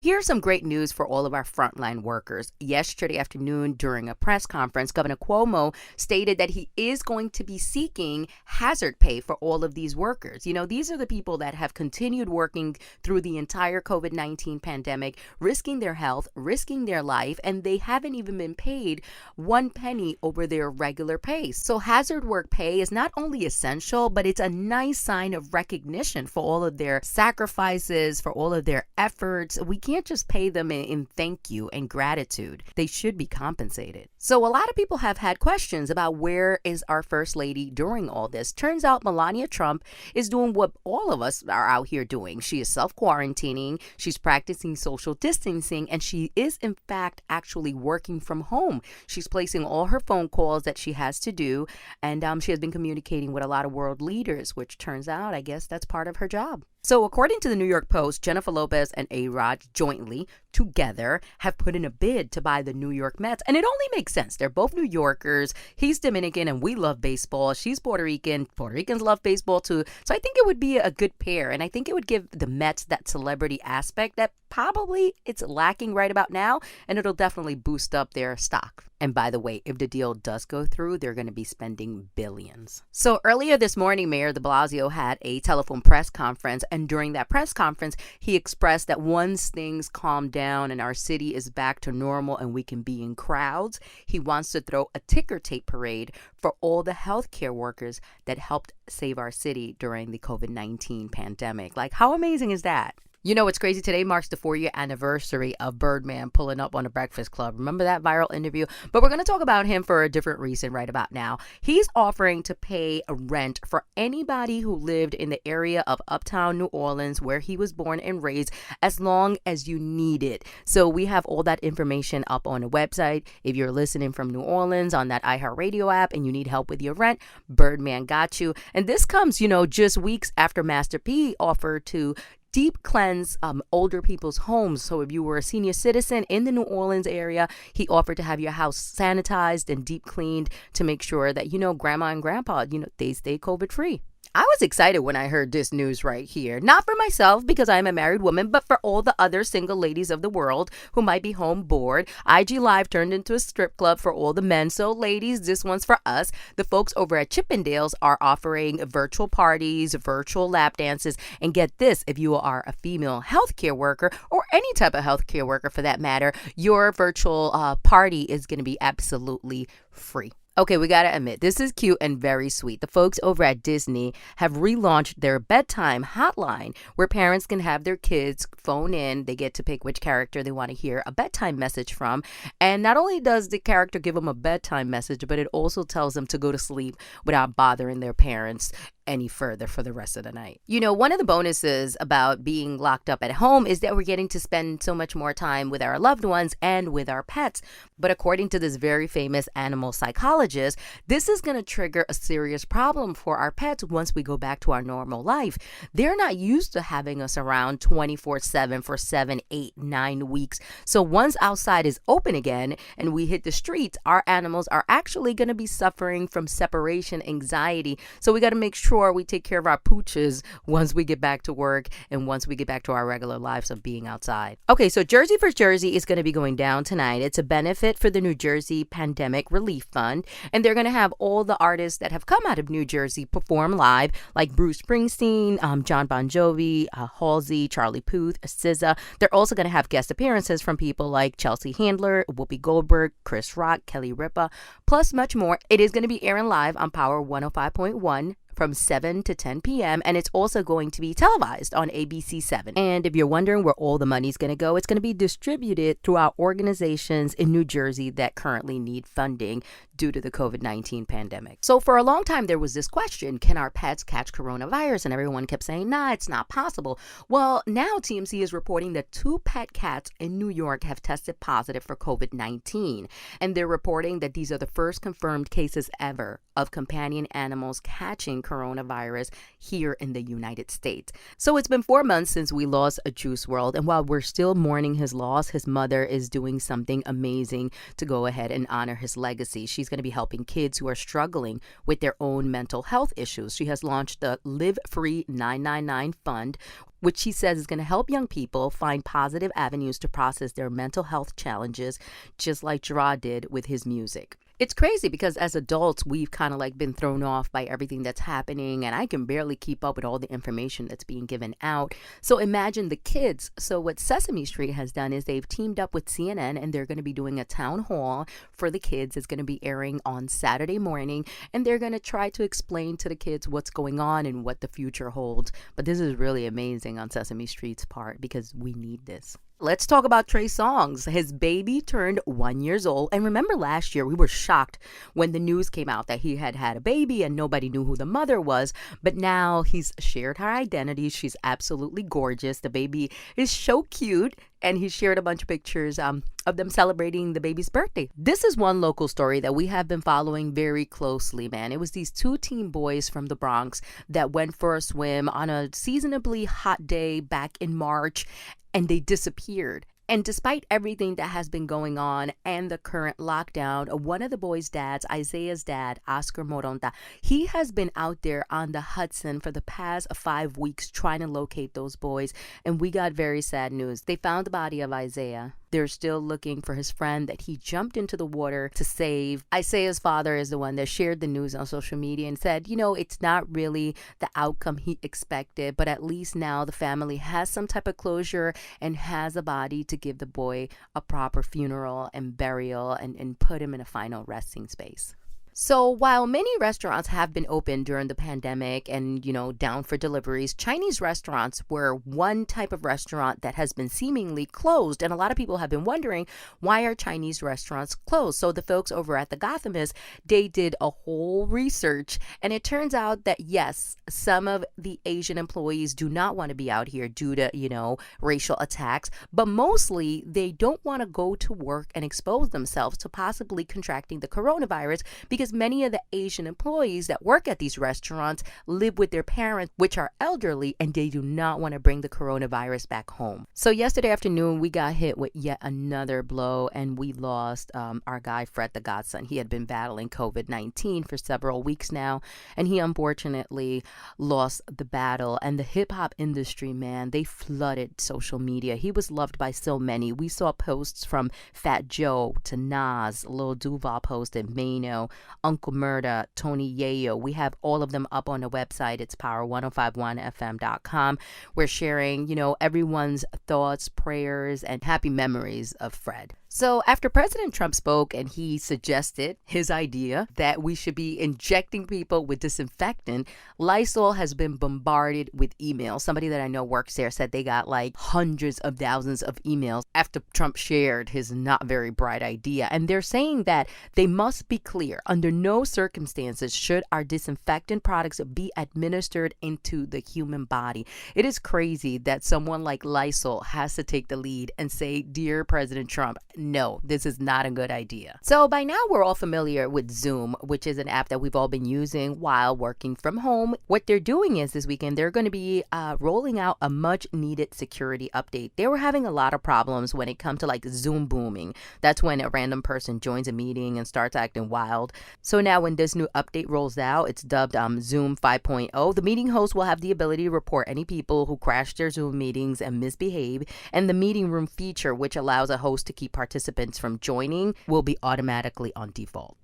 Here's some great news for all of our frontline workers. Yesterday afternoon, during a press conference, Governor Cuomo stated that he is going to be seeking hazard pay for all of these workers. You know, these are the people that have continued working through the entire COVID-19 pandemic, risking their health, risking their life, and they haven't even been paid one penny over their regular pay. So hazard work pay is not only essential, but it's a nice sign of recognition for all of their sacrifices, for all of their efforts. We can't just pay them in thank you and gratitude. They should be compensated. So a lot of people have had questions about where is our First Lady during all this. Turns out Melania Trump is doing what all of us are out here doing. She is self-quarantining, she's practicing social distancing, and she is in fact actually working from home. She's placing all her phone calls that she has to do, and she has been communicating with a lot of world leaders, which turns out, I guess, that's part of her job. So according to the New York Post, Jennifer Lopez and A-Rod jointly, together, have put in a bid to buy the New York Mets. And it only makes sense. They're both New Yorkers. He's Dominican and we love baseball. She's Puerto Rican. Puerto Ricans love baseball too. So I think it would be a good pair. And I think it would give the Mets that celebrity aspect that probably it's lacking right about now. And it'll definitely boost up their stock. And by the way, if the deal does go through, they're going to be spending billions. So earlier this morning, Mayor de Blasio had a telephone press conference. And during that press conference, he expressed that once things calm down and our city is back to normal and we can be in crowds, he wants to throw a ticker tape parade for all the healthcare workers that helped save our city during the COVID-19 pandemic. Like, how amazing is that? You know what's crazy? Today marks the 4-year anniversary of Birdman pulling up on the Breakfast Club. Remember that viral interview? But we're going to talk about him for a different reason right about now. He's offering to pay rent for anybody who lived in the area of Uptown New Orleans where he was born and raised, as long as you need it. So we have all that information up on the website. If you're listening from New Orleans on that iHeartRadio app and you need help with your rent, Birdman got you. And this comes, just weeks after Master P offered to deep cleanse older people's homes. So if you were a senior citizen in the New Orleans area, he offered to have your house sanitized and deep cleaned to make sure that, grandma and grandpa, they stay COVID free. I was excited when I heard this news right here. Not for myself because I'm a married woman, but for all the other single ladies of the world who might be home bored. IG Live turned into a strip club for all the men. So ladies, this one's for us. The folks over at CHIPPENDALES are offering virtual parties, virtual lap dances. And get this, if you are a female healthcare worker or any type of healthcare worker for that matter, your virtual party is going to be absolutely free. Okay, we gotta admit, this is cute and very sweet. The folks over at Disney have relaunched their bedtime hotline where parents can have their kids phone in. They get to pick which character they want to hear a bedtime message from. And not only does the character give them a bedtime message, but it also tells them to go to sleep without bothering their parents any further for the rest of the night. One of the bonuses about being locked up at home is that we're getting to spend so much more time with our loved ones and with our pets. But according to this very famous animal psychologist, this is going to trigger a serious problem for our pets once we go back to our normal life. They're not used to having us around 24/7 for 7, 8, 9 weeks. So once outside is open again and we hit the streets, our animals are actually going to be suffering from separation anxiety. So we got to make sure we take care of our pooches once we get back to work and once we get back to our regular lives of being outside. Okay, so Jersey for Jersey is going to be going down tonight. It's a benefit for the New Jersey Pandemic Relief Fund, and they're going to have all the artists that have come out of New Jersey perform live, like Bruce Springsteen, John Bon Jovi, Halsey, Charlie Puth, SZA. They're also going to have guest appearances from people like Chelsea Handler, Whoopi Goldberg, Chris Rock, Kelly Ripa, plus much more. It is going to be airing live on Power 105.1 from 7 to 10 p.m. And it's also going to be televised on ABC 7. And if you're wondering where all the money's going to go, it's going to be distributed throughout organizations in New Jersey that currently need funding due to the COVID-19 pandemic. So for a long time, there was this question, can our pets catch coronavirus? And everyone kept saying, nah, it's not possible. Well, now TMZ is reporting that 2 pet cats in New York have tested positive for COVID-19. And they're reporting that these are the first confirmed cases ever of companion animals catching coronavirus here in the United States. So it's been 4 months since we lost a Juice Wrld, and while we're still mourning his loss, his mother is doing something amazing to go ahead and honor his legacy. She's going to be helping kids who are struggling with their own mental health issues. She has launched the Live Free 999 Fund, which she says is going to help young people find positive avenues to process their mental health challenges, just like Gerard did with his music. It's crazy because as adults, we've kind of like been thrown off by everything that's happening, and I can barely keep up with all the information that's being given out. So imagine the kids. So what Sesame Street has done is they've teamed up with CNN, and they're going to be doing a town hall for the kids. It's going to be airing on Saturday morning, and they're going to try to explain to the kids what's going on and what the future holds. But this is really amazing on Sesame Street's part because we need this. Let's talk about Trey Songz. His baby turned 1 year old. And remember last year, we were shocked when the news came out that he had had a baby and nobody knew who the mother was. But now he's shared her identity. She's absolutely gorgeous. The baby is so cute. And he shared a bunch of pictures of them celebrating the baby's birthday. This is one local story that we have been following very closely, man. It was these two teen boys from the Bronx that went for a swim on a seasonably hot day back in March, and they disappeared. And despite everything that has been going on and the current lockdown, one of the boys' dads, Isaiah's dad, Oscar Moronta, he has been out there on the Hudson for the past 5 weeks trying to locate those boys. And we got very sad news. They found the body of Isaiah. They're still looking for his friend that he jumped into the water to save. Isaiah's father is the one that shared the news on social media and said, it's not really the outcome he expected, but at least now the family has some type of closure and has a body to give the boy a proper funeral and burial and put him in a final resting space. So while many restaurants have been open during the pandemic and, down for deliveries, Chinese restaurants were one type of restaurant that has been seemingly closed. And a lot of people have been wondering, why are Chinese restaurants closed? So the folks over at the Gothamist, they did a whole research. And it turns out that, yes, some of the Asian employees do not want to be out here due to, racial attacks. But mostly they don't want to go to work and expose themselves to possibly contracting the coronavirus because many of the Asian employees that work at these restaurants live with their parents, which are elderly, and they do not want to bring the coronavirus back home. So yesterday afternoon, we got hit with yet another blow, and we lost our guy, Fred the Godson. He had been battling COVID-19 for several weeks now, and he unfortunately lost the battle. And the hip-hop industry, man, they flooded social media. He was loved by so many. We saw posts from Fat Joe to Nas, Lil Duval posted, Mano, Uncle Murda, Tony Yayo. We have all of them up on the website. It's power1051fm.com. We're sharing, everyone's thoughts, prayers, and happy memories of Fred. So after President Trump spoke and he suggested his idea that we should be injecting people with disinfectant, Lysol has been bombarded with emails. Somebody that I know works there said they got like hundreds of thousands of emails after Trump shared his not very bright idea. And they're saying that they must be clear. Under no circumstances should our disinfectant products be administered into the human body. It is crazy that someone like Lysol has to take the lead and say, "Dear President Trump, no, this is not a good idea." So by now we're all familiar with Zoom, which is an app that we've all been using while working from home. What they're doing is this weekend, they're going to be rolling out a much needed security update. They were having a lot of problems when it comes to like Zoom booming. That's when a random person joins a meeting and starts acting wild. So now when this new update rolls out, it's dubbed Zoom 5.0. The meeting host will have the ability to report any people who crash their Zoom meetings and misbehave. And the meeting room feature, which allows a host to keep participants from joining, will be automatically on default.